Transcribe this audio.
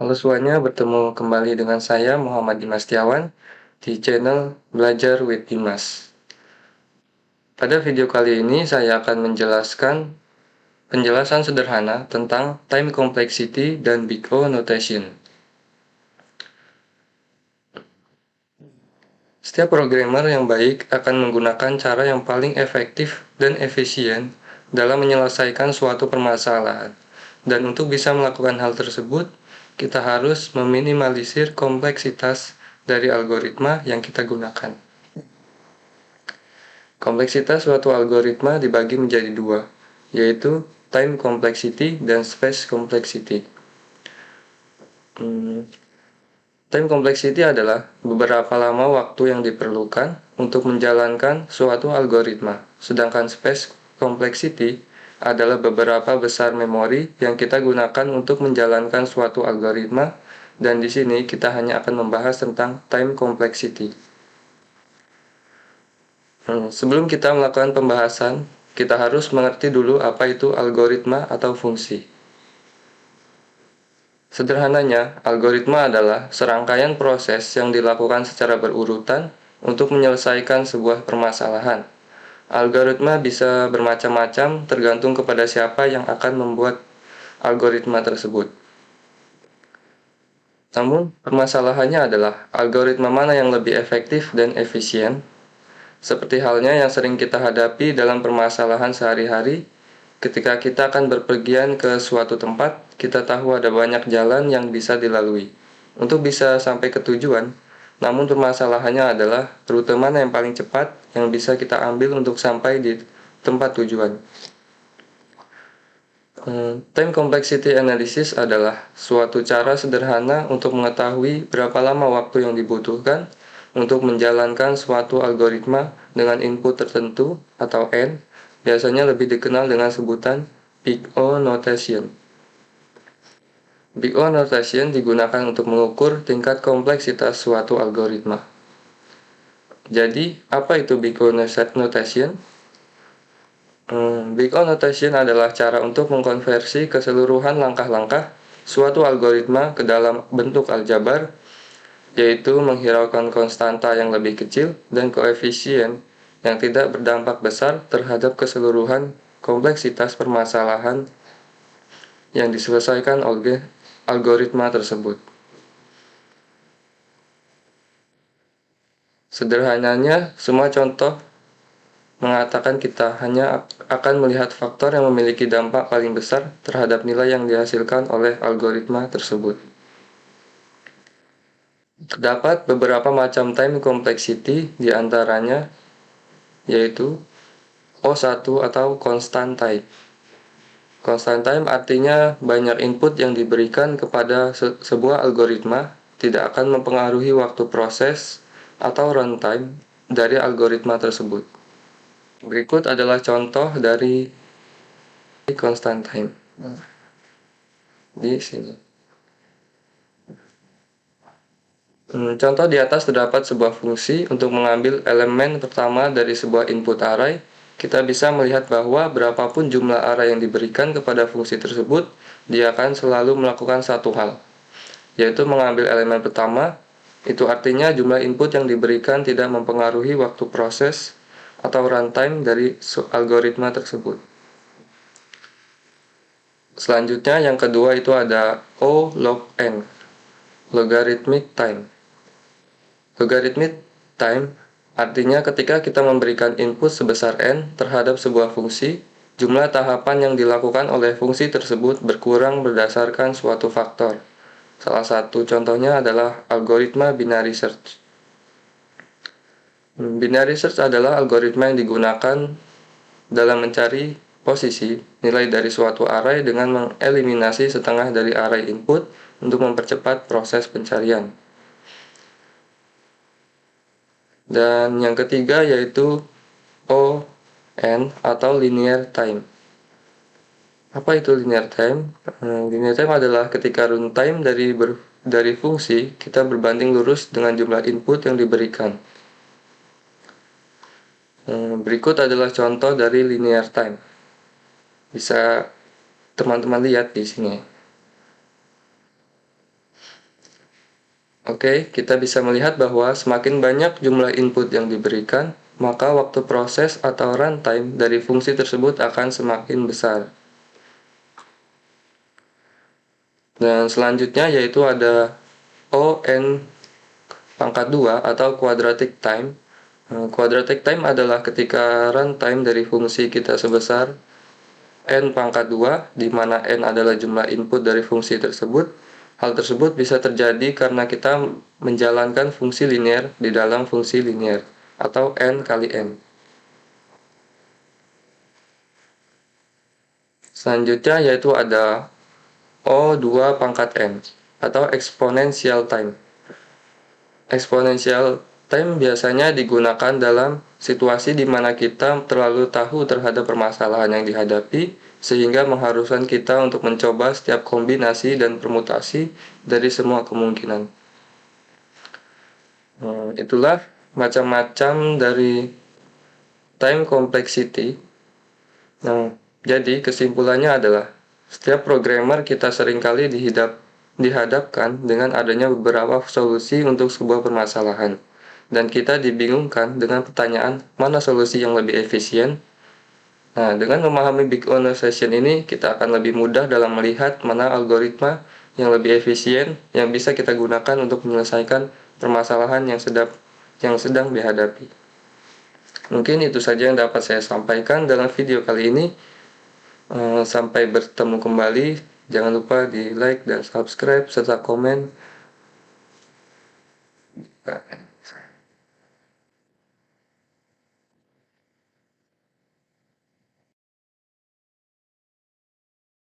Halo semuanya, bertemu kembali dengan saya Muhammad Dimas Setiawan di channel Belajar with Dimas. Pada video kali ini saya akan menjelaskan penjelasan sederhana tentang time complexity dan Big O notation. Setiap programmer yang baik akan menggunakan cara yang paling efektif dan efisien dalam menyelesaikan suatu permasalahan. Dan untuk bisa melakukan hal tersebut, kita harus meminimalisir kompleksitas dari algoritma yang kita gunakan. Kompleksitas suatu algoritma dibagi menjadi dua, yaitu time complexity dan space complexity. Time complexity adalah beberapa lama waktu yang diperlukan untuk menjalankan suatu algoritma, sedangkan space complexity adalah beberapa besar memori yang kita gunakan untuk menjalankan suatu algoritma, dan di sini kita hanya akan membahas tentang time complexity. Sebelum kita melakukan pembahasan, kita harus mengerti dulu apa itu algoritma atau fungsi. Sederhananya, algoritma adalah serangkaian proses yang dilakukan secara berurutan untuk menyelesaikan sebuah permasalahan. Algoritma bisa bermacam-macam tergantung kepada siapa yang akan membuat algoritma tersebut. Namun, permasalahannya adalah algoritma mana yang lebih efektif dan efisien. Seperti halnya yang sering kita hadapi dalam permasalahan sehari-hari, ketika kita akan berpergian ke suatu tempat, kita tahu ada banyak jalan yang bisa dilalui untuk bisa sampai ke tujuan. Namun permasalahannya adalah rute mana yang paling cepat yang bisa kita ambil untuk sampai di tempat tujuan. Time complexity analysis adalah suatu cara sederhana untuk mengetahui berapa lama waktu yang dibutuhkan untuk menjalankan suatu algoritma dengan input tertentu atau N, biasanya lebih dikenal dengan sebutan Big O notation. Big O notation digunakan untuk mengukur tingkat kompleksitas suatu algoritma. Jadi, apa itu Big O notation? Big O notation adalah cara untuk mengkonversi keseluruhan langkah-langkah suatu algoritma ke dalam bentuk aljabar, yaitu menghiraukan konstanta yang lebih kecil dan koefisien yang tidak berdampak besar terhadap keseluruhan kompleksitas permasalahan yang diselesaikan oleh algoritma tersebut. Sederhananya, semua contoh mengatakan kita hanya akan melihat faktor yang memiliki dampak paling besar terhadap nilai yang dihasilkan oleh algoritma tersebut. Terdapat beberapa macam time complexity, diantaranya yaitu O1 atau constant time. Constant time artinya banyak input yang diberikan kepada sebuah algoritma tidak akan mempengaruhi waktu proses atau runtime dari algoritma tersebut. Berikut adalah contoh dari constant time. Di sini. Contoh di atas terdapat sebuah fungsi untuk mengambil elemen pertama dari sebuah input array. Kita bisa melihat bahwa berapapun jumlah array yang diberikan kepada fungsi tersebut, dia akan selalu melakukan satu hal, yaitu mengambil elemen pertama. Itu artinya jumlah input yang diberikan tidak mempengaruhi waktu proses atau runtime dari algoritma tersebut. Selanjutnya yang kedua itu ada O log n, logarithmic time. Logarithmic time artinya ketika kita memberikan input sebesar n terhadap sebuah fungsi, jumlah tahapan yang dilakukan oleh fungsi tersebut berkurang berdasarkan suatu faktor. Salah satu contohnya adalah algoritma binary search. Binary search adalah algoritma yang digunakan dalam mencari posisi nilai dari suatu array dengan mengeliminasi setengah dari array input untuk mempercepat proses pencarian. Dan yang ketiga yaitu ON atau linear time. Apa itu linear time? Linear time adalah ketika runtime dari fungsi kita berbanding lurus dengan jumlah input yang diberikan. Berikut adalah contoh dari linear time. Bisa teman-teman lihat di sini. Oke, kita bisa melihat bahwa semakin banyak jumlah input yang diberikan, maka waktu proses atau runtime dari fungsi tersebut akan semakin besar. Dan selanjutnya yaitu ada ON pangkat 2 atau quadratic time. Quadratic time adalah ketika runtime dari fungsi kita sebesar n pangkat 2, di mana n adalah jumlah input dari fungsi tersebut. Hal tersebut bisa terjadi karena kita menjalankan fungsi linear di dalam fungsi linear, atau n kali n. Selanjutnya yaitu ada O2 pangkat n, atau exponential time. Exponential time biasanya digunakan dalam situasi di mana kita terlalu tahu terhadap permasalahan yang dihadapi, sehingga mengharuskan kita untuk mencoba setiap kombinasi dan permutasi dari semua kemungkinan. Itulah macam-macam dari time complexity. Jadi kesimpulannya adalah setiap programmer kita seringkali dihadapkan dengan adanya beberapa solusi untuk sebuah permasalahan, dan kita dibingungkan dengan pertanyaan mana solusi yang lebih efisien. Nah, dengan memahami Big O Notation ini, kita akan lebih mudah dalam melihat mana algoritma yang lebih efisien yang bisa kita gunakan untuk menyelesaikan permasalahan yang sedang dihadapi. Mungkin itu saja yang dapat saya sampaikan dalam video kali ini. Sampai bertemu kembali. Jangan lupa di like dan subscribe serta komen.